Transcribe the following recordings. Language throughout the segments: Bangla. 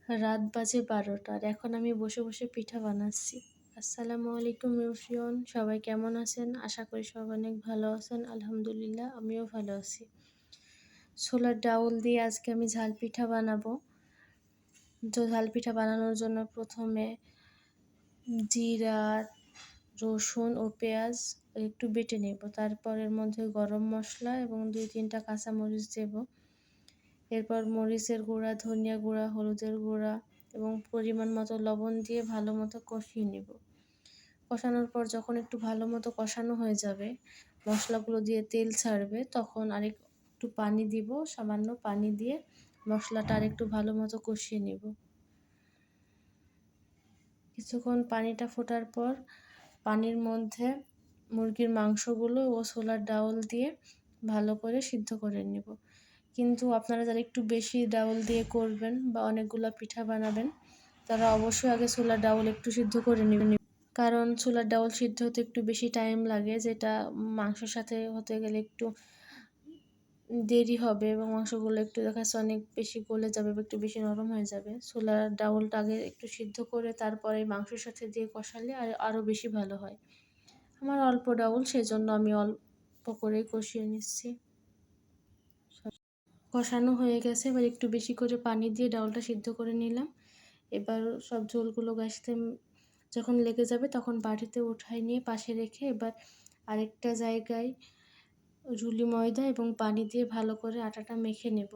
রাত বাজে ১২টা আর এখন আমি বসে বসে পিঠা বানাচ্ছি। আসসালামু আলাইকুম এভরিওয়ান, সবাই কেমন আছেন? আশা করি সবাই অনেক ভালো আছেন। আলহামদুলিল্লাহ আমিও ভালো আছি। ছোলার ডাউল দিয়ে আজকে আমি ঝাল পিঠা বানাবো। তো ঝাল পিঠা বানানোর জন্য প্রথমে জিরা, রসুন ও পেঁয়াজ একটু বেটে নেব। তারপর এর মধ্যে গরম মশলা এবং ২-৩টা কাঁচামরিচ দেব। এরপর মরিচের গুঁড়া, ধনিয়া গুঁড়া, হলুদের গুঁড়া এবং পরিমাণ মতো লবণ দিয়ে ভালো মতো কষিয়ে নেব। কষানোর পর যখন একটু ভালো মতো কষানো হয়ে যাবে, মশলাগুলো দিয়ে তেল ছাড়বে, তখন আরেকটু পানি দিব। সামান্য পানি দিয়ে মশলাটা আরেকটু ভালো মতো কষিয়ে নেব। কিছুক্ষণ পানিটা ফোটার পর পানির মধ্যে মুরগির মাংসগুলো ও ছোলার ডাউল দিয়ে ভালো করে সিদ্ধ করে নেব। কিন্তু আপনারা যারা একটু বেশি ডাউল দিয়ে করবেন বা অনেকগুলো পিঠা বানাবেন, তারা অবশ্যই আগে ছোলার ডাউল একটু সিদ্ধ করে নেবেন। কারণ ছোলার ডাউল সিদ্ধ হতে একটু বেশি টাইম লাগে, যেটা মাংসের সাথে হতে গেলে একটু দেরি হবে এবং মাংসগুলো একটু দেখা যাচ্ছে অনেক বেশি গলে যাবে বা একটু বেশি নরম হয়ে যাবে। ছোলার ডাউলটা আগে একটু সিদ্ধ করে তারপরে মাংসের সাথে দিয়ে কষালে আরও বেশি ভালো হয়। আমার অল্প ডাউল, সেজন্য আমি অল্প করেই কষিয়ে নিচ্ছি। কষানো হয়ে গেছে, এবার একটু বেশি করে পানি দিয়ে ডাউলটা সিদ্ধ করে নিলাম। এবার সব ঝোলগুলো গ্যাসতে যখন লেগে যাবে তখন বাটিতে উঠায় নিয়ে পাশে রেখে এবার আরেকটা জায়গায় রুলি ময়দা এবং পানি দিয়ে ভালো করে আটাটা মেখে নেব।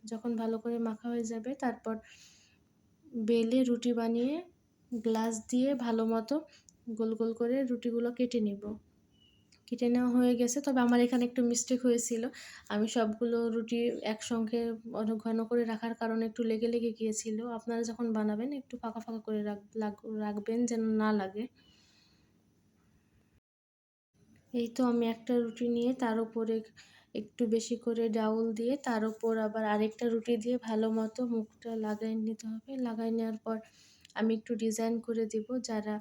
যখন ভালো করে মাখা হয়ে যাবে তারপর বেলে রুটি বানিয়ে গ্লাস দিয়ে ভালো মতো গোল গোল করে রুটিগুলো কেটে নেব। কেটে নেওয়া হয়ে গেছে, তবে আমার এখানে একটু মিস্টেক হয়েছিল। আমি সবগুলো রুটি একসঙ্গে অনেক ঘন করে রাখার কারণে একটু লেগে লেগে গিয়েছিল। আপনারা যখন বানাবেন একটু ফাঁকা ফাঁকা করে রাখবেন যেন না লাগে। এই তো আমি একটা রুটি নিয়ে তার উপরে একটু বেশি করে ডাউল দিয়ে তার উপর আবার আরেকটা রুটি দিয়ে ভালো মতো মুখটা লাগাই নিতে হবে। লাগাই নেওয়ার পর আমি একটু ডিজাইন করে দিব। যারা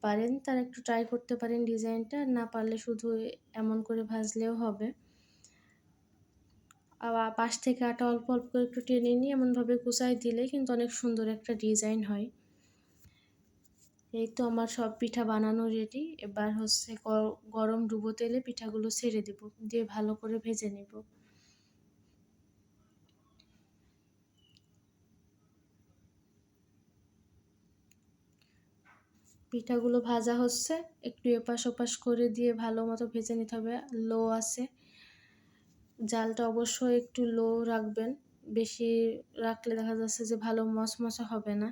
পারেন তারা একটু ট্রাই করতে পারেন ডিজাইনটা, না পারলে শুধু এমন করে ভাজলেও হবে। আবার পাশ থেকে আটা অল্প অল্প করে একটু টেনে নিয়ে এমনভাবে কুচাই দিলে কিন্তু অনেক সুন্দর একটা ডিজাইন হয়। এই তো আমার সব পিঠা বানানো রেডি। এবার হচ্ছে গরম ডুবো তেলে পিঠাগুলো ছেড়ে দেব, দিয়ে ভালো করে ভেজে নেব। পিঠাগুলো ভাজা হচ্ছে, একটু এপাশ ওপাশ করে দিয়ে ভালো মতো ভেজে নিতে হবে। লো আছে, জালটা অবশ্যই একটু লো রাখবেন। বেশি রাখলে দেখা যাচ্ছে যে ভালো মচমচে হবে না।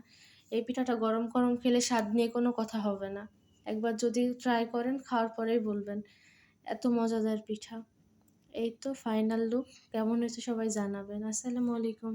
এই পিঠাটা গরম গরম খেলে স্বাদ নিয়ে কোনো কথা হবে না। একবার যদি ট্রাই করেন, খাওয়ার পরেই বলবেন এত মজাদার পিঠা। এই তো ফাইনাল লুক, কেমন হয়েছে সবাই জানাবেন। আসসালামু আলাইকুম।